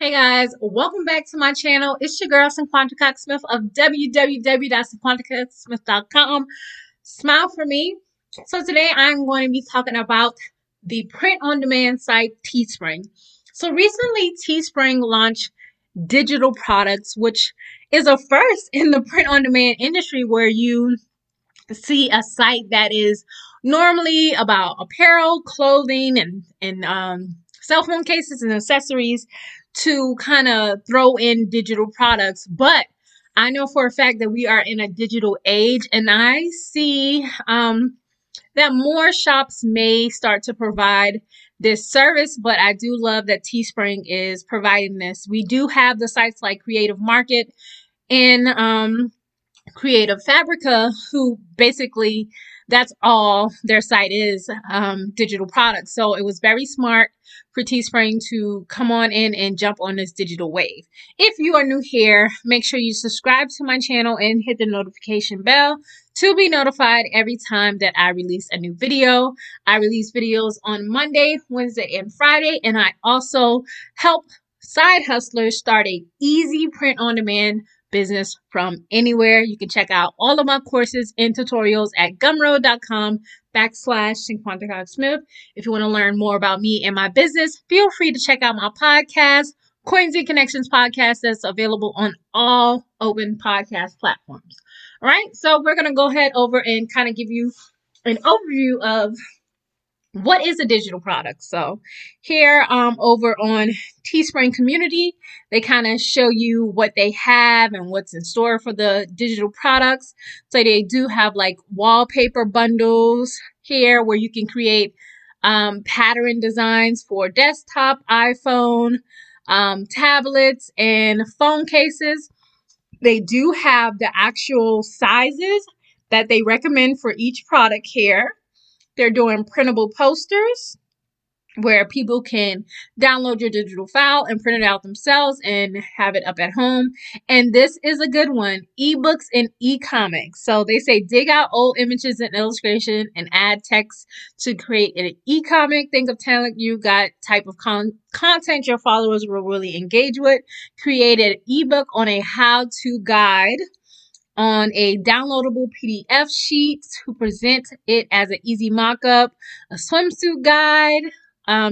Hey guys, welcome back to my channel. It's your girl Cinquanta Cox-Smith of www.cinquantacoxsmith.com. Smile for me. So today I'm going to be talking about the print-on-demand site Teespring. So recently Teespring launched digital products, which is a first in the print-on-demand industry where you see a site that is normally about apparel, clothing, and cell phone cases and accessories to kind of throw in digital products. But I know for a fact that we are in a digital age, and I see that more shops may start to provide this service, but I do love that Teespring is providing this. We do have the sites like Creative Market and Creative Fabrica, who basically that's all their site is, digital products. So it was very smart for Teespring to come on in and jump on this digital wave. If you are new here, make sure you subscribe to my channel and hit the notification bell to be notified every time that I release a new video. I release videos on Monday, Wednesday, and Friday, and I also help side hustlers start a easy print-on-demand business from anywhere. You can check out all of my courses and tutorials at gumroad.com/CinquantaCoxSmith. If you want to learn more about me and my business, feel free to check out my podcast, Coins and Connections podcast, that's available on all open podcast platforms. All right, so we're going to go ahead over and kind of give you an overview of what is a digital product. So here over on Teespring community, they kind of show you what they have and what's in store for the digital products. So they do have like wallpaper bundles here where you can create pattern designs for desktop, iPhone, tablets, and phone cases. They do have the actual sizes that they recommend for each product here. They're doing printable posters where people can download your digital file and print it out themselves and have it up at home. And this is a good one, ebooks and e-comics. So they say dig out old images and illustration and add text to create an e-comic. Think of talent you got, type of content your followers will really engage with. Create an ebook on a how-to guide on a downloadable PDF sheet to present it as an easy mock-up, a swimsuit guide.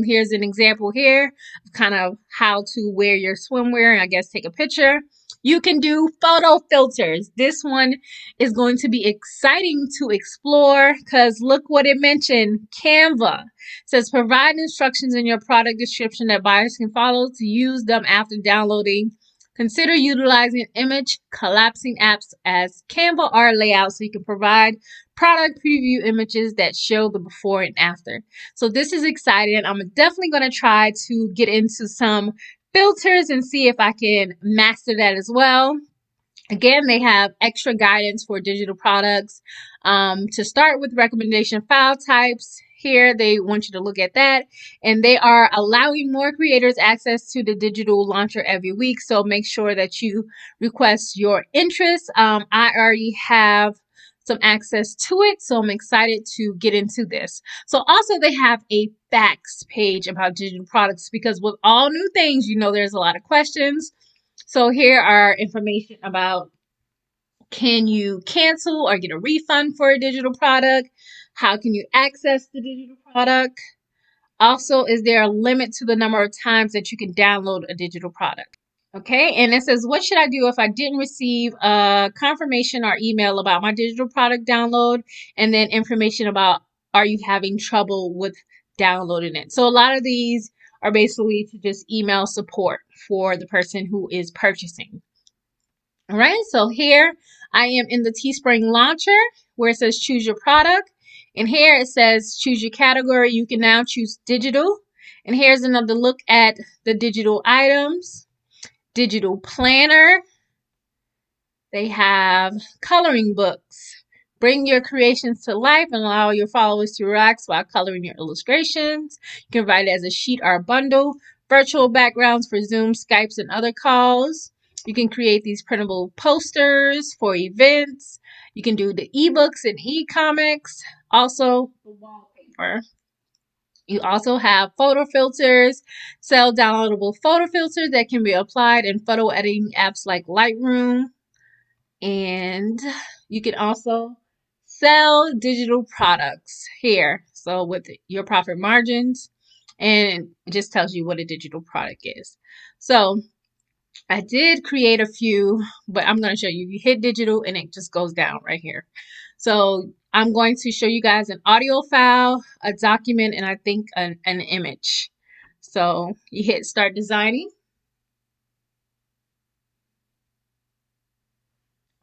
Here's an example here of kind of how to wear your swimwear and I guess take a picture. You can do photo filters. This one is going to be exciting to explore because look what it mentioned, Canva. It says provide instructions in your product description that buyers can follow to use them after downloading. Consider utilizing image collapsing apps as Canva art layout so you can provide product preview images that show the before and after. So this is exciting. I'm definitely going to try to get into some filters and see if I can master that as well. Again, they have extra guidance for digital products. To start with recommendation file types. Here, they want you to look at that. And they are allowing more creators access to the digital launcher every week. So make sure that you request your interest. I already have some access to it, so I'm excited to get into this. So also they have a facts page about digital products because with all new things, you know, there's a lot of questions. So here are information about can you cancel or get a refund for a digital product? How can you access the digital product? Also, is there a limit to the number of times that you can download a digital product? Okay, and it says, what should I do if I didn't receive a confirmation or email about my digital product download? And then information about, are you having trouble with downloading it? So a lot of these are basically to just email support for the person who is purchasing. All right, so here I am in the Teespring launcher where it says choose your product. And here it says choose your category. You can now choose digital. And here's another look at the digital items. Digital planner. They have coloring books. Bring your creations to life and allow your followers to relax while coloring your illustrations. You can write it as a sheet or a bundle. Virtual backgrounds for Zoom, Skypes, and other calls. You can create these printable posters for events. You can do the ebooks and e-comics. Also, the wallpaper. You also have photo filters, sell downloadable photo filters that can be applied in photo editing apps like Lightroom. And you can also sell digital products here. So with your profit margins, and it just tells you what a digital product is. So I did create a few, but I'm going to show you. You hit digital and it just goes down right here. So I'm going to show you guys an audio file, a document, and I think an image. So you hit start designing.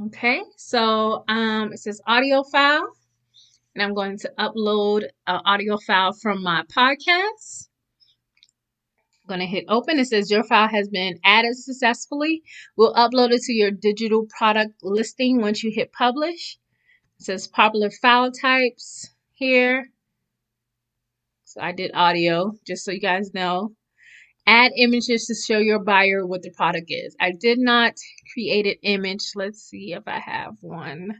Okay, so it says audio file, and I'm going to upload an audio file from my podcast. I'm going to hit open. It says your file has been added successfully. We'll upload it to your digital product listing once you hit publish. It says popular file types here. So I did audio, just so you guys know. Add images to show your buyer what the product is. I did not create an image. Let's see if I have one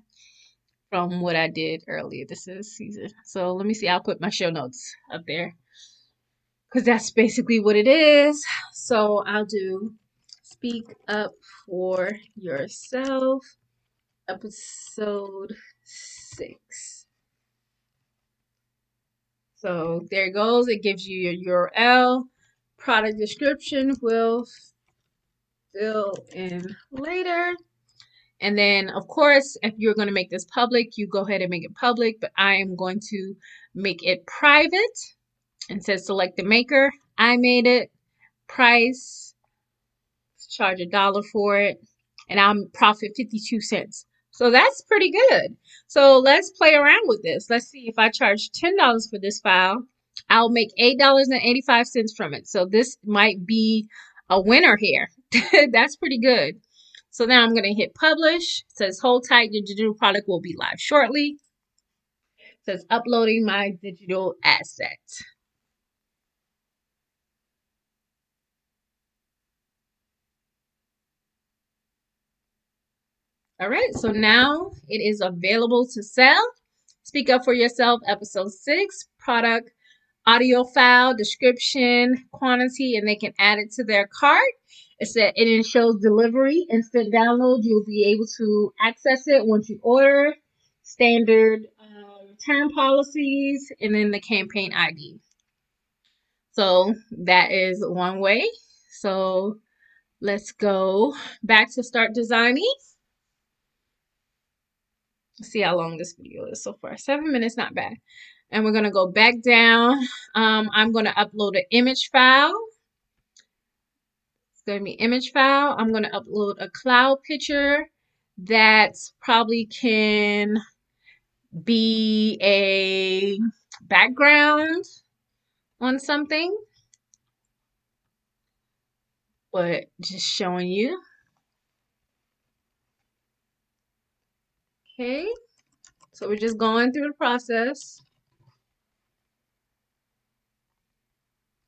from what I did earlier. This is season. So let me see. I'll put my show notes up there because that's basically what it is. So I'll do Speak Up for Yourself, episode 6. So there it goes. It gives you your URL. Product description will fill in later. And then, of course, if you're going to make this public, you go ahead and make it public. But I am going to make it private. It says select the maker. I made it. Price. Charge $1 for it. And I'll profit 52 cents. So that's pretty good. So let's play around with this. Let's see if I charge $10 for this file. I'll make $8.85 from it. So this might be a winner here. That's pretty good. So now I'm going to hit publish. It says hold tight, your digital product will be live shortly. It says uploading my digital asset. All right, so now it is available to sell. Speak Up for Yourself, episode 6, product, audio file, description, quantity, and they can add it to their cart. It shows delivery, instant download. You'll be able to access it once you order. Standard return policies, and then the campaign ID. So that is one way. So let's go back to start designing. Let's see how long this video is so far. 7 minutes, not bad. And we're going to go back down. I'm going to upload an image file. It's going to be image file. I'm going to upload a cloud picture that probably can be a background on something. But just showing you. Okay. So we're just going through the process.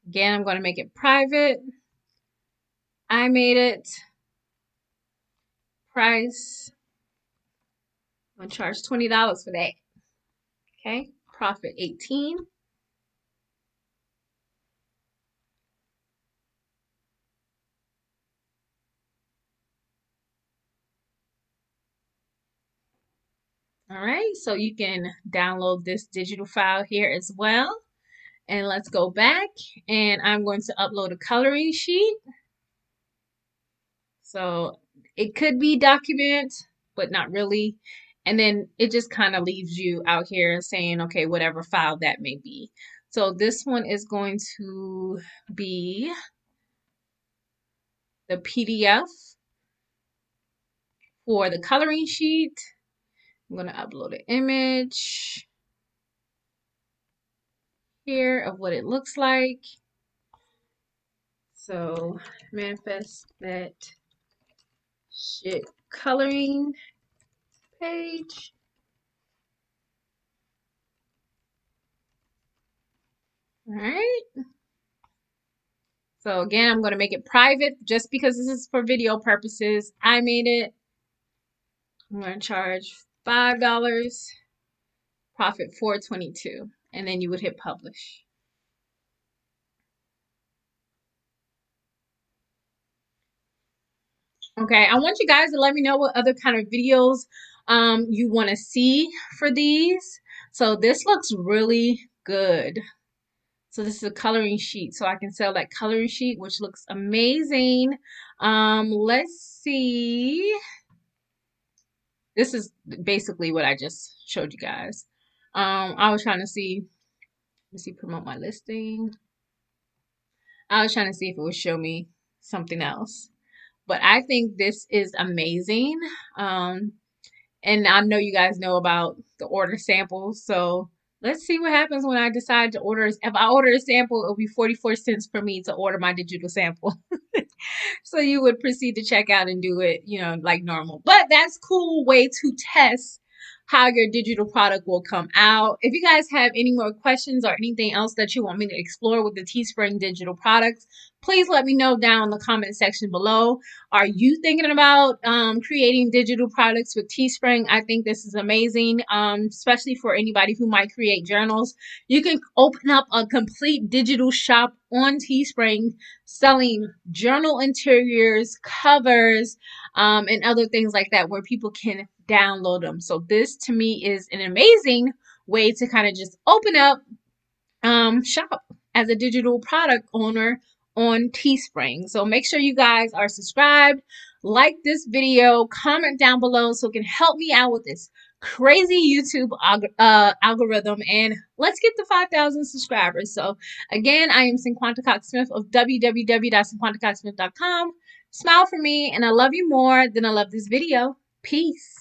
Again, I'm going to make it private. I made it. Price. I'm going to charge $20 for that. Okay. Profit 18. All right. So you can download this digital file here as well. And let's go back. And I'm going to upload a coloring sheet. So it could be document, but not really. And then it just kind of leaves you out here saying, okay, whatever file that may be. So this one is going to be the PDF for the coloring sheet. I'm going to upload an image here of what it looks like. So manifest that shit coloring page. All right. So again, I'm going to make it private just because this is for video purposes. I made it. I'm going to charge $5, profit $4.22, and then you would hit publish. Okay, I want you guys to let me know what other kind of videos you want to see for these. So this looks really good. So this is a coloring sheet, so I can sell that coloring sheet, which looks amazing. Let's see. This is basically what I just showed you guys. I was trying to see, let's see, promote my listing. I was trying to see if it would show me something else. But I think this is amazing. Um, and I know you guys know about the order samples. So let's see what happens when I decide to order. If I order a sample, it'll be 44 cents for me to order my digital sample. So you would proceed to check out and do it, like normal. But that's cool way to test how your digital product will come out. If you guys have any more questions or anything else that you want me to explore with the Teespring digital products, please let me know down in the comment section below. Are you thinking about creating digital products with Teespring? I think this is amazing, especially for anybody who might create journals. You can open up a complete digital shop on Teespring selling journal interiors, covers, and other things like that where people can download them. So this to me is an amazing way to kind of just open up shop as a digital product owner on Teespring. So make sure you guys are subscribed, like this video, comment down below so it can help me out with this crazy YouTube algorithm, and let's get to 5,000 subscribers. So again, I am Cinquanta Cox-Smith of www.cinquantacoxsmith.com. Smile for me, and I love you more than I love this video. Peace.